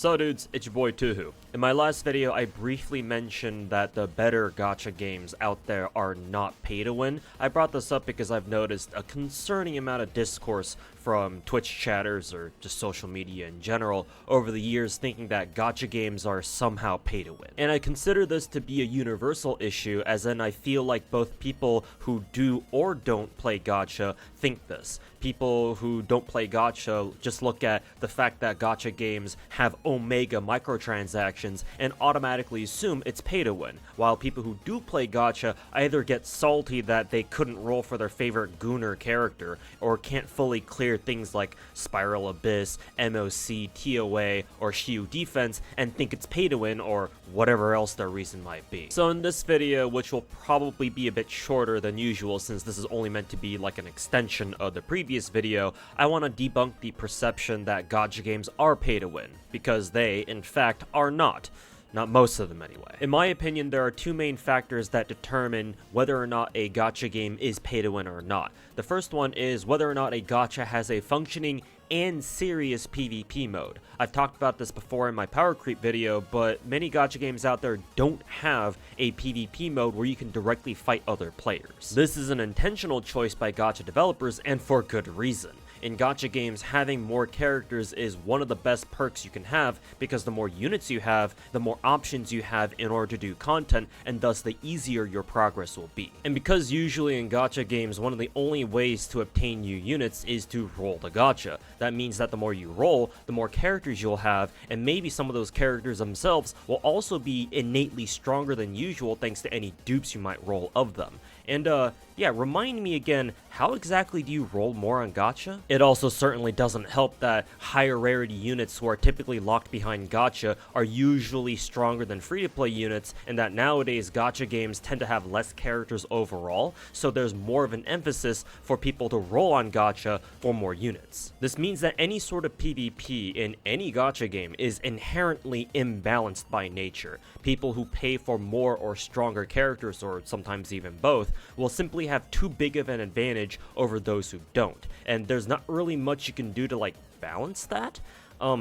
So dudes, it's your boy Tuhu. In my last video, I briefly mentioned that the better gacha games out there are not pay to win. I brought this up because I've noticed a concerning amount of discourse from Twitch chatters or just social media in general over the years thinking that gacha games are somehow pay to win. And I consider this to be a universal issue, as in I feel like both people who do or don't play gacha think this. People who don't play gacha just look at the fact that gacha games have omega microtransactions and automatically assume it's pay to win, while people who do play gacha either get salty that they couldn't roll for their favorite Gooner character, or can't fully clear things like Spiral Abyss, MOC, TOA, or Shiu Defense and think it's pay to win, or whatever else their reason might be. So in this video, which will probably be a bit shorter than usual since this is only meant to be like an extension of the previous video, I want to debunk the perception that gacha games are pay to win, because they, in fact, are not. Not most of them anyway. In my opinion, there are two main factors that determine whether or not a gacha game is pay to win or not. The first one is whether or not a gacha has a functioning and serious PvP mode. I've talked about this before in my power creep video, but many gacha games out there don't have a PvP mode where you can directly fight other players. This is an intentional choice by gacha developers, and for good reason. In gacha games, having more characters is one of the best perks you can have, because the more units you have, the more options you have in order to do content, and thus the easier your progress will be. And because usually in gacha games, one of the only ways to obtain new units is to roll the gacha. That means that the more you roll, the more characters you'll have, and maybe some of those characters themselves will also be innately stronger than usual thanks to any dupes you might roll of them. And yeah, remind me again, how exactly do you roll more on gacha? It also certainly doesn't help that higher rarity units who are typically locked behind gacha are usually stronger than free-to-play units, and that nowadays gacha games tend to have less characters overall, so there's more of an emphasis for people to roll on gacha for more units. This means that any sort of PvP in any gacha game is inherently imbalanced by nature. People who pay for more or stronger characters, or sometimes even both, will simply have too big of an advantage over those who don't, and there's not really much you can do to like balance that.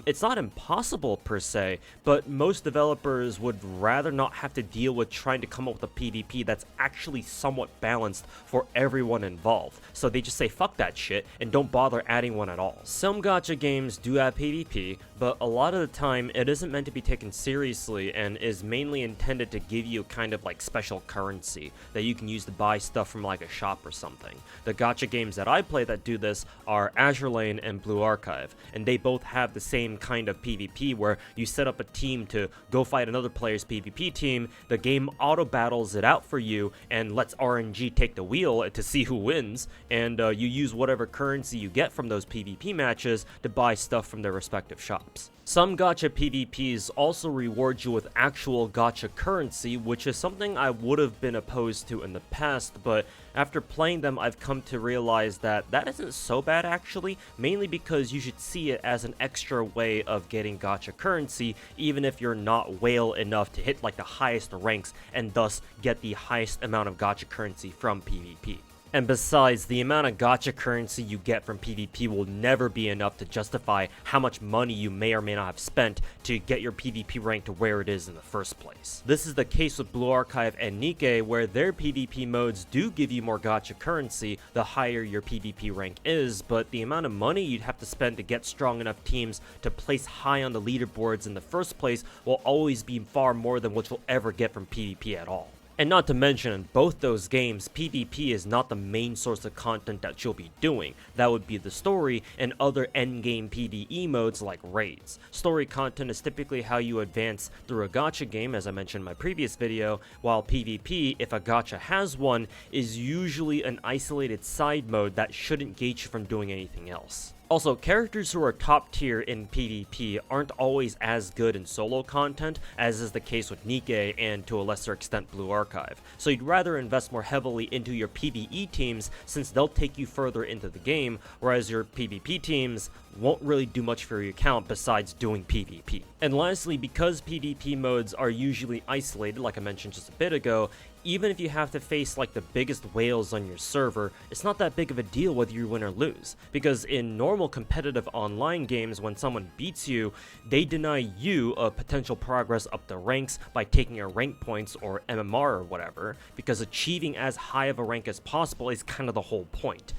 It's not impossible per se, but most developers would rather not have to deal with trying to come up with a PvP that's actually somewhat balanced for everyone involved, so they just say fuck that shit and don't bother adding one at all. Some gacha games do have PvP, but a lot of the time it isn't meant to be taken seriously and is mainly intended to give you kind of like special currency that you can use to buy stuff from like a shop or something. The gacha games that I play that do this are Azure Lane and Blue Archive, and they both have the same kind of PvP where you set up a team to go fight another player's PvP team, the game auto battles it out for you and lets RNG take the wheel to see who wins, and you use whatever currency you get from those PvP matches to buy stuff from their respective shops. Some gacha PvPs also reward you with actual gacha currency, which is something I would have been opposed to in the past, but after playing them I've come to realize that that isn't so bad actually, mainly because you should see it as an extra way of getting gacha currency, even if you're not whale enough to hit like the highest ranks and thus get the highest amount of gacha currency from PvP. And besides, the amount of gacha currency you get from PvP will never be enough to justify how much money you may or may not have spent to get your PvP rank to where it is in the first place. This is the case with Blue Archive and Nikke, where their PvP modes do give you more gacha currency the higher your PvP rank is, but the amount of money you'd have to spend to get strong enough teams to place high on the leaderboards in the first place will always be far more than what you'll ever get from PvP at all. And not to mention, in both those games, PvP is not the main source of content that you'll be doing. That would be the story and other endgame PvE modes like raids. Story content is typically how you advance through a gacha game, as I mentioned in my previous video, while PvP, if a gacha has one, is usually an isolated side mode that shouldn't gate you from doing anything else. Also, characters who are top tier in PvP aren't always as good in solo content, as is the case with Nikke and to a lesser extent Blue Archive, so you'd rather invest more heavily into your PvE teams since they'll take you further into the game, whereas your PvP teams, won't really do much for your account besides doing PvP. And lastly, because PvP modes are usually isolated, like I mentioned just a bit ago, even if you have to face like the biggest whales on your server, it's not that big of a deal whether you win or lose. Because in normal competitive online games, when someone beats you, they deny you a potential progress up the ranks by taking your rank points or MMR or whatever, because achieving as high of a rank as possible is kind of the whole point.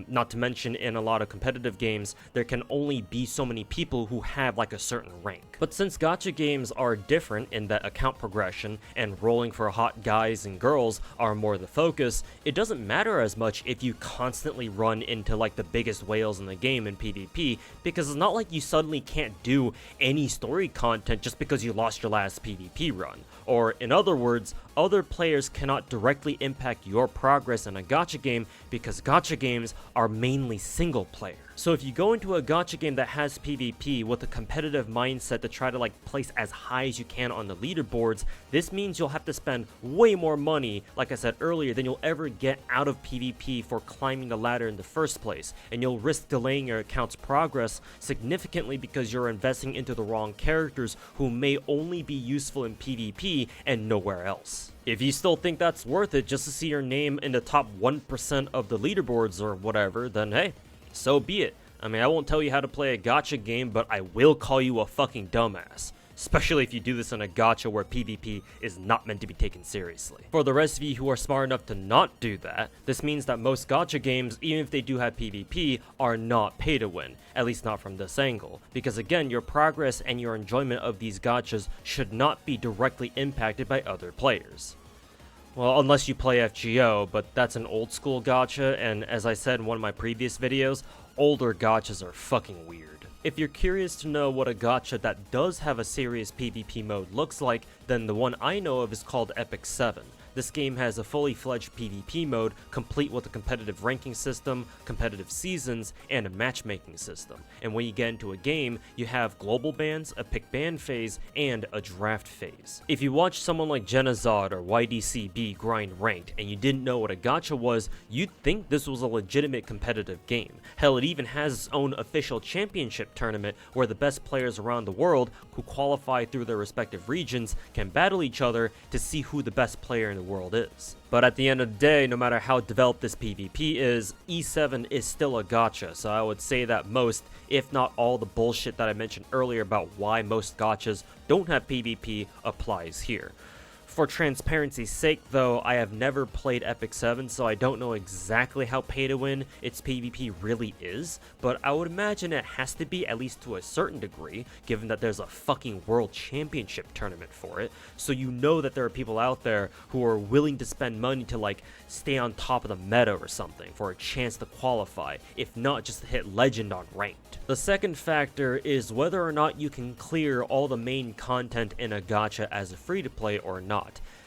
Not to mention, in a lot of competitive games, there can only be so many people who have like a certain rank. But since gacha games are different in that account progression and rolling for hot guys and girls are more the focus, it doesn't matter as much if you constantly run into like the biggest whales in the game in PvP, because it's not like you suddenly can't do any story content just because you lost your last PvP run. Or in other words, other players cannot directly impact your progress in a gacha game because gacha games are mainly single player. So if you go into a gacha game that has PvP with a competitive mindset to try to like place as high as you can on the leaderboards, this means you'll have to spend way more money, like I said earlier, than you'll ever get out of PvP for climbing the ladder in the first place, and you'll risk delaying your account's progress significantly because you're investing into the wrong characters who may only be useful in PvP and nowhere else. If you still think that's worth it just to see your name in the top 1% of the leaderboards or whatever, then hey, so be it. I mean, I won't tell you how to play a gacha game, but I will call you a fucking dumbass. Especially if you do this in a gacha where PvP is not meant to be taken seriously. For the rest of you who are smart enough to not do that, this means that most gacha games, even if they do have PvP, are not pay to win. At least not from this angle. Because again, your progress and your enjoyment of these gachas should not be directly impacted by other players. Well, unless you play FGO, but that's an old school gacha, and as I said in one of my previous videos, older gachas are fucking weird. If you're curious to know what a gacha that does have a serious PvP mode looks like, then the one I know of is called Epic 7. This game has a fully fledged PvP mode, complete with a competitive ranking system, competitive seasons, and a matchmaking system. And when you get into a game, you have global bans, a pick ban phase, and a draft phase. If you watch someone like Genazod or YDCB grind ranked, and you didn't know what a gacha was, you'd think this was a legitimate competitive game. Hell, it even has its own official championship tournament where the best players around the world who qualify through their respective regions can battle each other to see who the best player in the world is. But at the end of the day, no matter how developed this PvP is, E7 is still a gacha, so I would say that most, if not all, the bullshit that I mentioned earlier about why most gachas don't have PvP applies here. For transparency's sake though, I have never played Epic 7, so I don't know exactly how pay to win its PvP really is, but I would imagine it has to be, at least to a certain degree, given that there's a fucking world championship tournament for it, so you know that there are people out there who are willing to spend money to like stay on top of the meta or something for a chance to qualify, if not just to hit legend on ranked. The second factor is whether or not you can clear all the main content in a gacha as a free-to-play or not.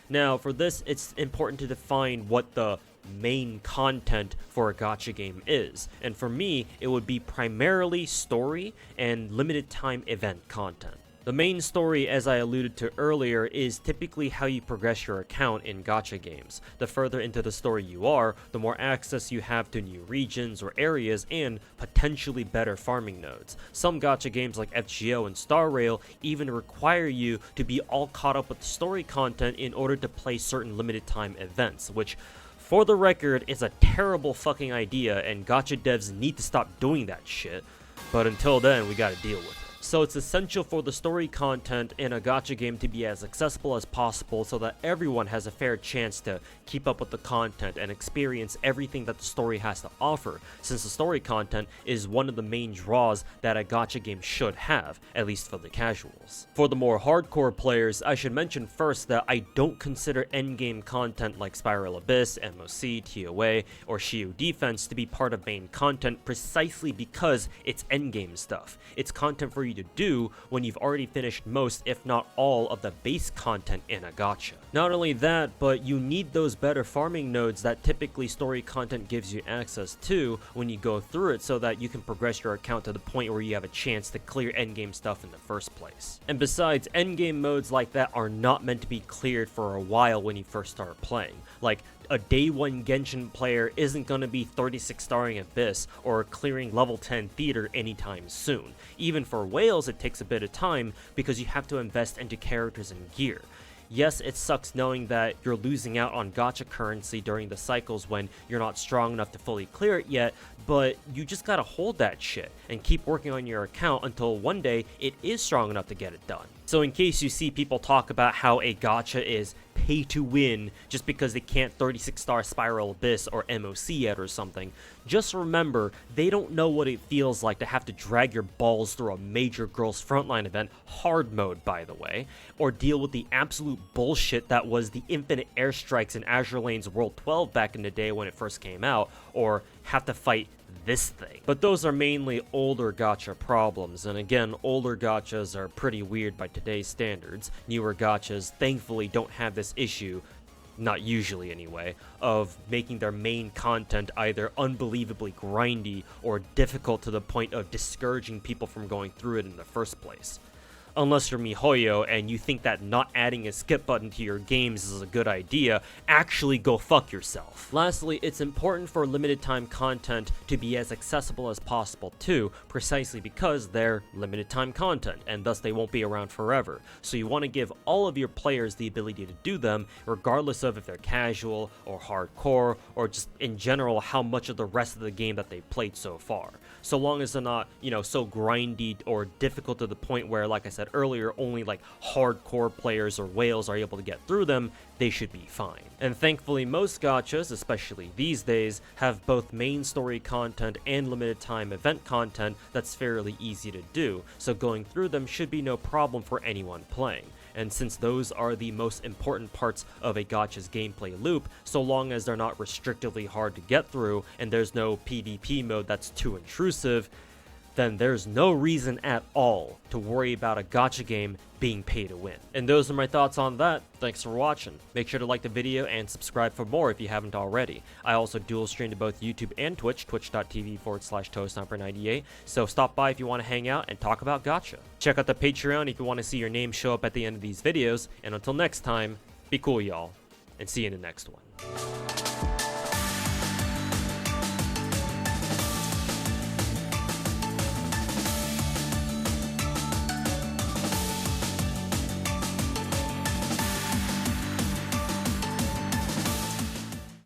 Now, for this, it's important to define what the main content for a gacha game is, and for me, it would be primarily story and limited time event content. The main story, as I alluded to earlier, is typically how you progress your account in gacha games. The further into the story you are, the more access you have to new regions or areas and potentially better farming nodes. Some gacha games like FGO and Star Rail even require you to be all caught up with story content in order to play certain limited time events, which, for the record, is a terrible fucking idea and gacha devs need to stop doing that shit. But until then, we gotta deal with it. So it's essential for the story content in a gacha game to be as accessible as possible so that everyone has a fair chance to keep up with the content and experience everything that the story has to offer, since the story content is one of the main draws that a gacha game should have, at least for the casuals. For the more hardcore players, I should mention first that I don't consider endgame content like Spiral Abyss, MOC, TOA, or Shio Defense to be part of main content precisely because it's endgame stuff. It's content for you to do when you've already finished most, if not all, of the base content in a gacha. Not only that, but you need those better farming nodes that typically story content gives you access to when you go through it, so that you can progress your account to the point where you have a chance to clear endgame stuff in the first place. And besides, endgame modes like that are not meant to be cleared for a while when you first start playing. Like, a day 1 Genshin player isn't going to be 36 starring Abyss or clearing level 10 Theater anytime soon. Even for whales, it takes a bit of time because you have to invest into characters and gear. Yes, it sucks knowing that you're losing out on gacha currency during the cycles when you're not strong enough to fully clear it yet, but you just gotta hold that shit and keep working on your account until one day it is strong enough to get it done. So in case you see people talk about how a gacha is pay to win just because they can't 36 star Spiral Abyss or MOC yet or something, just remember they don't know what it feels like to have to drag your balls through a major girls frontline event, hard mode by the way, or deal with the absolute bullshit that was the infinite airstrikes in Azure Lane's World 12 back in the day when it first came out, or have to fight this thing. But those are mainly older gacha problems, and again, older gachas are pretty weird by today's standards. Newer gachas thankfully don't have this issue, not usually anyway, of making their main content either unbelievably grindy or difficult to the point of discouraging people from going through it in the first place. Unless you're MiHoYo and you think that not adding a skip button to your games is a good idea, actually go fuck yourself. Lastly, it's important for limited time content to be as accessible as possible too, precisely because they're limited time content, and thus they won't be around forever. So you want to give all of your players the ability to do them, regardless of if they're casual or hardcore, or just in general how much of the rest of the game that they've played so far. So long as they're not, so grindy or difficult to the point where, like I said earlier, only like hardcore players or whales are able to get through them, they should be fine. And thankfully most gachas, especially these days, have both main story content and limited time event content that's fairly easy to do, so going through them should be no problem for anyone playing. And since those are the most important parts of a gacha's gameplay loop, so long as they're not restrictively hard to get through and there's no PvP mode that's too intrusive, then there's no reason at all to worry about a gacha game being pay to win. And those are my thoughts on that. Thanks for watching. Make sure to like the video and subscribe for more if you haven't already. I also dual stream to both YouTube and Twitch, twitch.tv/ToastNumber98, so stop by if you want to hang out and talk about gacha. Check out the Patreon if you want to see your name show up at the end of these videos, and until next time, be cool y'all, and see you in the next one.